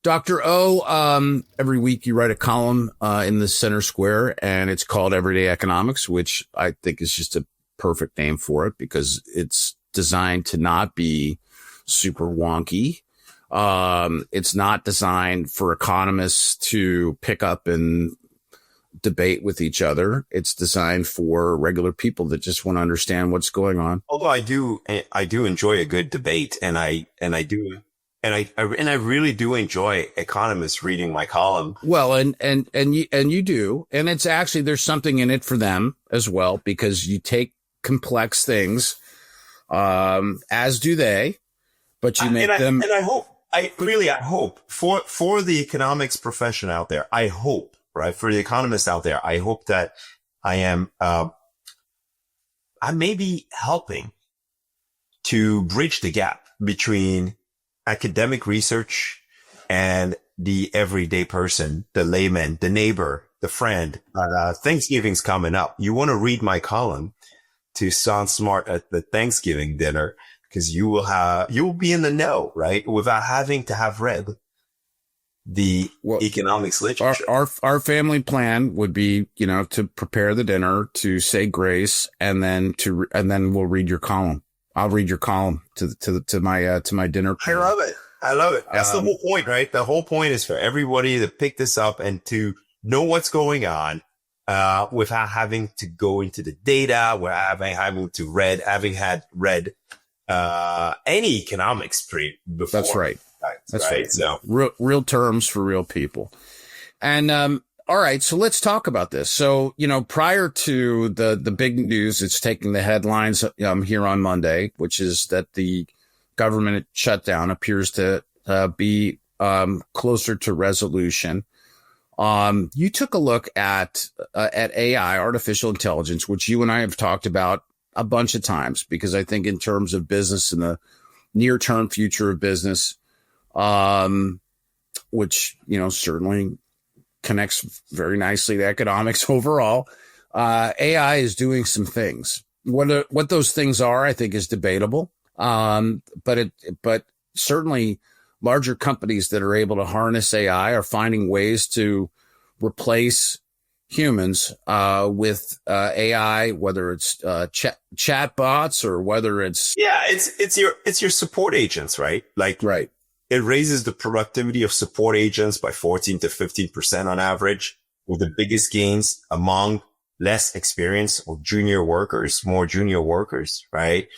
Dr. O, every week you write a column in the Center Square, and it's called Everyday Economics, which I think is just a perfect name for it because it's designed to not be super wonky. It's not designed for economists to pick up and debate with each other. It's designed for regular people that just want to understand what's going on. Although I do enjoy a good debate, and I really do enjoy economists reading my column. Well, and you do, and it's actually, there's something in it for them as well, because you take complex things, as do they, but you make them. And I hope for the economics profession out there, I hope, right, for the economists out there, I hope that I may be helping to bridge the gap between academic research and the everyday person, the layman, the neighbor, the friend. Thanksgiving's coming up. You want to read my column to sound smart at the Thanksgiving dinner, because you will be in the know, right? Without having to have read the economics literature. Our family plan would be, to prepare the dinner, to say grace, and then we'll read your column. I'll read your column to my dinner. I love it. That's the whole point, right? The whole point is for everybody to pick this up and to know what's going on, without having to go into the data, without having had read any economics before. That's right. That's right. So real terms for real people. And, all right. So let's talk about this. So, prior to the big news, it's taking the headlines, here on Monday, which is that the government shutdown appears to, be, closer to resolution. You took a look at AI, artificial intelligence, which you and I have talked about a bunch of times, because I think in terms of business and the near term future of business, which, certainly connects very nicely to economics overall. AI is doing some things. What those things are, I think, is debatable. But certainly larger companies that are able to harness AI are finding ways to replace humans, with, AI, whether it's, chat bots or whether it's. Yeah, it's your support agents, right? Like, right. It raises the productivity of support agents by 14 to 15% on average, with the biggest gains among less experienced or more junior workers, right?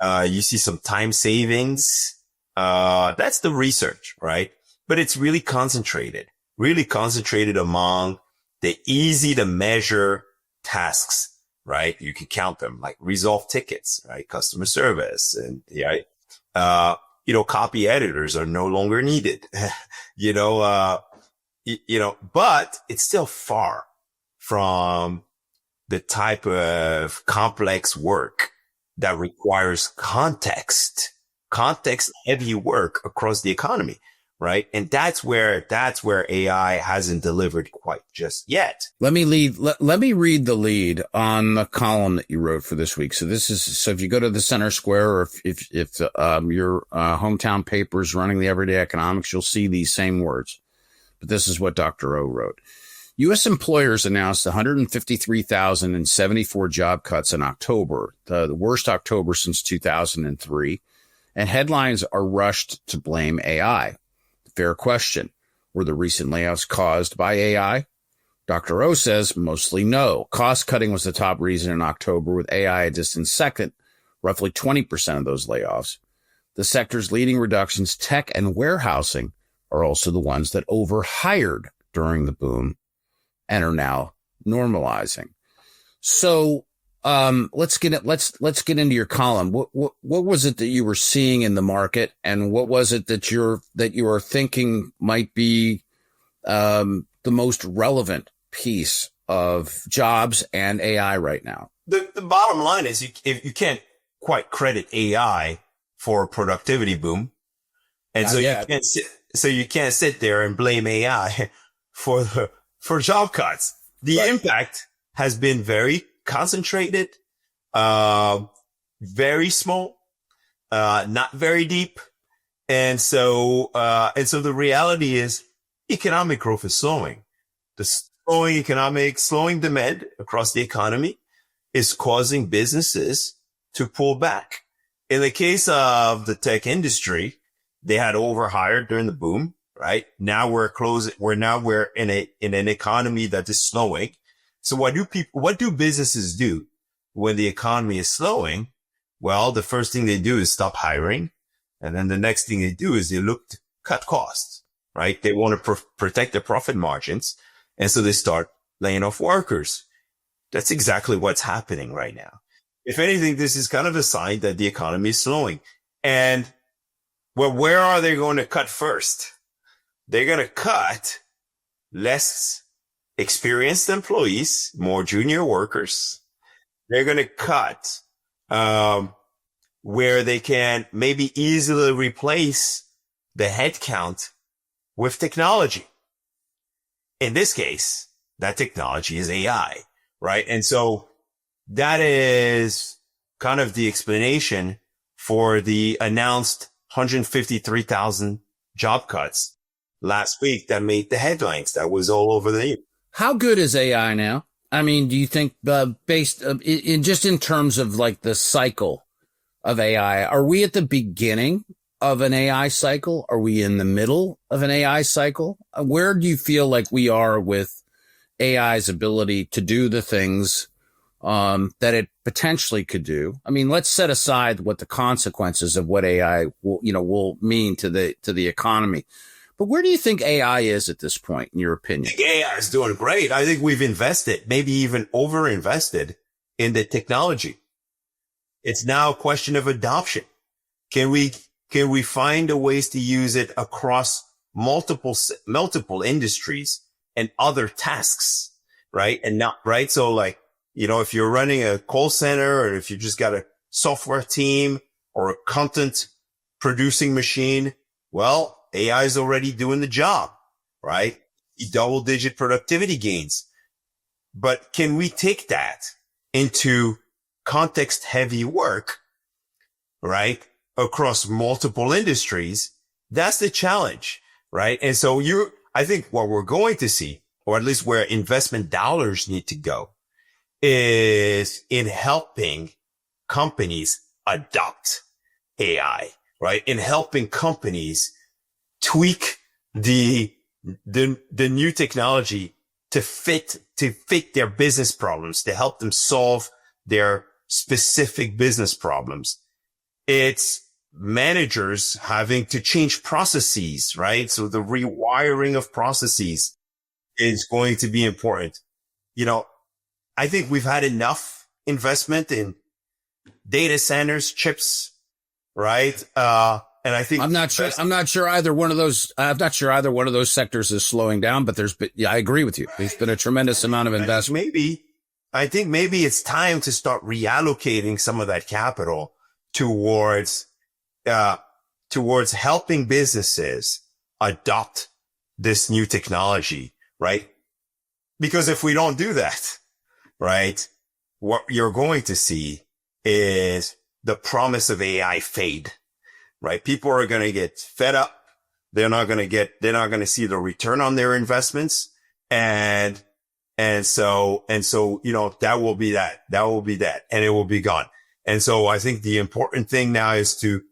You see some time savings. That's the research, right? But it's really concentrated among the easy to measure tasks, right? You can count them, like resolve tickets, right? Customer service, and copy editors are no longer needed, but it's still far from the type of complex work that requires context heavy work across the economy. Right. And that's where AI hasn't delivered quite just yet. Let me read the lead on the column that you wrote for this week. So if you go to the Center Square, or if your hometown paper is running the Everyday Economics, you'll see these same words. But this is what Dr. O wrote. U.S. employers announced 153,074 job cuts in October, the worst October since 2003. And headlines are rushed to blame AI. Fair question. Were the recent layoffs caused by AI? Dr. O says mostly no. Cost cutting was the top reason in October, with AI a distant second, roughly 20% of those layoffs. The sector's leading reductions, tech and warehousing, are also the ones that overhired during the boom and are now normalizing. So, let's get into your column. What was it that you were seeing in the market, and what was it that you are thinking might be, the most relevant piece of jobs and AI right now? The bottom line is you can't quite credit AI for a productivity boom. And you can't sit there and blame AI for job cuts. The impact has been very concentrated, very small, not very deep, And so the reality is economic growth is slowing. The slowing demand across the economy is causing businesses to pull back. In the case of the tech industry, they had overhired during the boom, right? Now we're in an economy that is slowing. So what do businesses do when the economy is slowing? Well, the first thing they do is stop hiring. And then the next thing they do is they look to cut costs, right? They want to protect their profit margins. And so they start laying off workers. That's exactly what's happening right now. If anything, this is kind of a sign that the economy is slowing. And well, where are they going to cut first? They're going to cut less experienced employees, more junior workers. They're going to cut, where they can maybe easily replace the headcount with technology. In this case, that technology is AI, right? And so that is kind of the explanation for the announced 153,000 job cuts last week that made the headlines. That was all over the news. How good is AI now? I mean, do you think based in terms of like the cycle of AI, are we at the beginning of an AI cycle? Are we in the middle of an AI cycle? Where do you feel like we are with AI's ability to do the things that it potentially could do? I mean, let's set aside what the consequences of what AI will mean to the economy. But where do you think AI is at this point, in your opinion? I think AI is doing great. I think we've invested, maybe even over-invested in the technology. It's now a question of adoption. Can we find a ways to use it across multiple industries and other tasks, right? And not, right? So like, if you're running a call center, or if you just got a software team or a content producing machine, well, AI is already doing the job, right? Double-digit productivity gains. But can we take that into context-heavy work, right, across multiple industries? That's the challenge, right? And so I think what we're going to see, or at least where investment dollars need to go, is in helping companies adopt AI, right? In helping companies tweak the new technology to fit their business problems, to help them solve their specific business problems. It's managers having to change processes, right? So the rewiring of processes is going to be important. I think we've had enough investment in data centers, chips, right? And I think I'm not sure either one of those sectors is slowing down, but I agree with you. There's been a tremendous amount of investment. I think maybe it's time to start reallocating some of that capital towards helping businesses adopt this new technology, right? Because if we don't do that, right, what you're going to see is the promise of AI fade, right? People are going to get fed up. They're not going to see the return on their investments. And so, that will be that, and it will be gone. And so I think the important thing now is to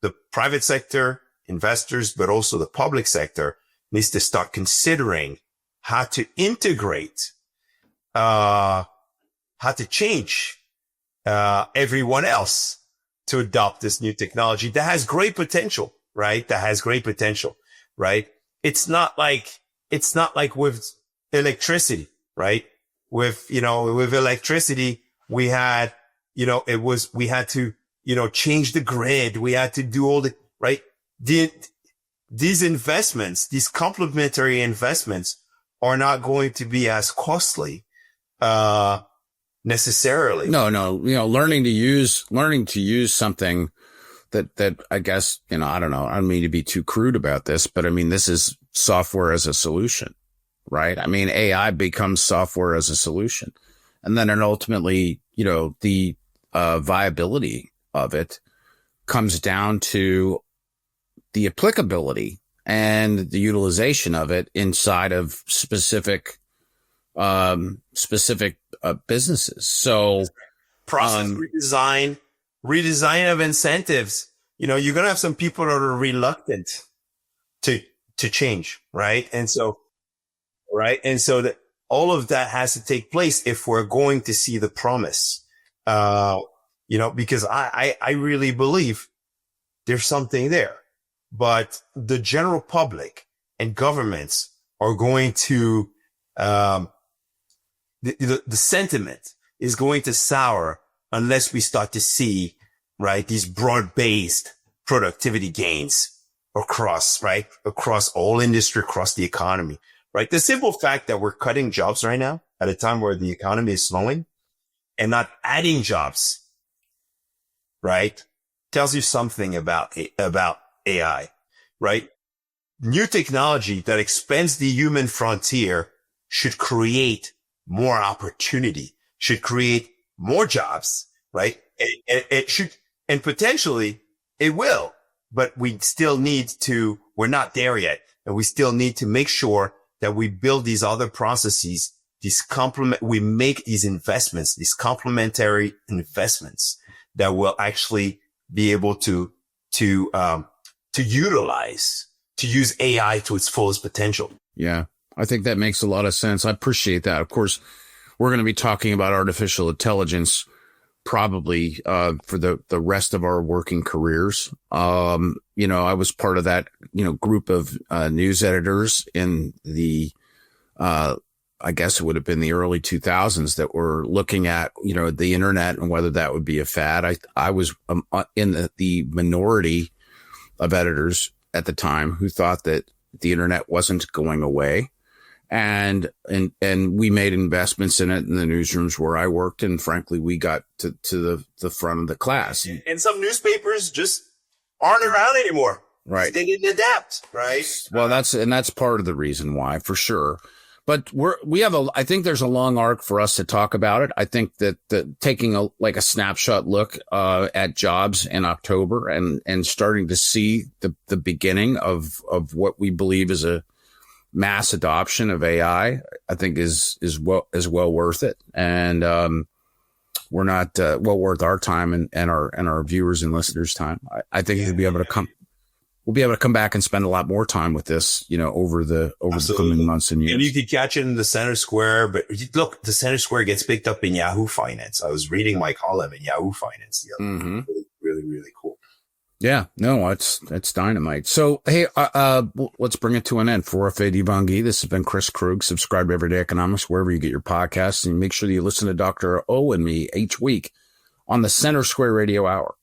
the private sector, investors, but also the public sector needs to start considering how to integrate, how to change, everyone else to adopt this new technology that has great potential, right? Right? It's not like with electricity, right? With electricity, we had to, change the grid. We had to do all the, right? These investments, these complementary investments are not going to be as costly, necessarily. No, learning to use something that I guess, I don't know. I don't mean to be too crude about this, but I mean, this is software as a solution, right? I mean, AI becomes software as a solution. And then ultimately, the viability of it comes down to the applicability and the utilization of it inside of specific businesses. So process redesign of incentives. You know, you're going to have some people that are reluctant to change. Right. And so that all of that has to take place if we're going to see the promise, because I really believe there's something there, but the general public and governments are going to, the sentiment is going to sour unless we start to see, right, these broad-based productivity gains across all industry, across the economy, right? The simple fact that we're cutting jobs right now at a time where the economy is slowing and not adding jobs, right, tells you something about AI, right? New technology that expands the human frontier should create more opportunity, should create more jobs, right? It should, and potentially it will, but we still we're not there yet. And we still need to make sure that we build these other processes, we make these investments, these complementary investments that will actually be able to use AI to its fullest potential. Yeah, I think that makes a lot of sense. I appreciate that. Of course, we're going to be talking about artificial intelligence probably for the rest of our working careers. I was part of that, group of news editors in the, I guess it would have been the early 2000s that were looking at, the internet and whether that would be a fad. I was in the minority of editors at the time who thought that the internet wasn't going away. And we made investments in it in the newsrooms where I worked. And frankly, we got to the front of the class. And some newspapers just aren't around anymore. Right. They didn't adapt. Right. Well, that's part of the reason why, for sure. But I think there's a long arc for us to talk about it. I think that taking a snapshot look, at jobs in October and starting to see the beginning of what we believe is a mass adoption of AI, I think is well worth it. And, we're not, well worth our time and our viewers and listeners' time. I think we'll be able to come back and spend a lot more time with this, over the coming months and years. And you could catch it in the Center Square, but look, the Center Square gets picked up in Yahoo Finance. I was reading my column in Yahoo Finance the other day. Really, really cool. Yeah, no, it's dynamite. So, hey, let's bring it to an end. For Orphe Divounguy, this has been Chris Krug. Subscribe to Everyday Economics wherever you get your podcasts, and make sure that you listen to Dr. O and me each week on the Center Square Radio Hour.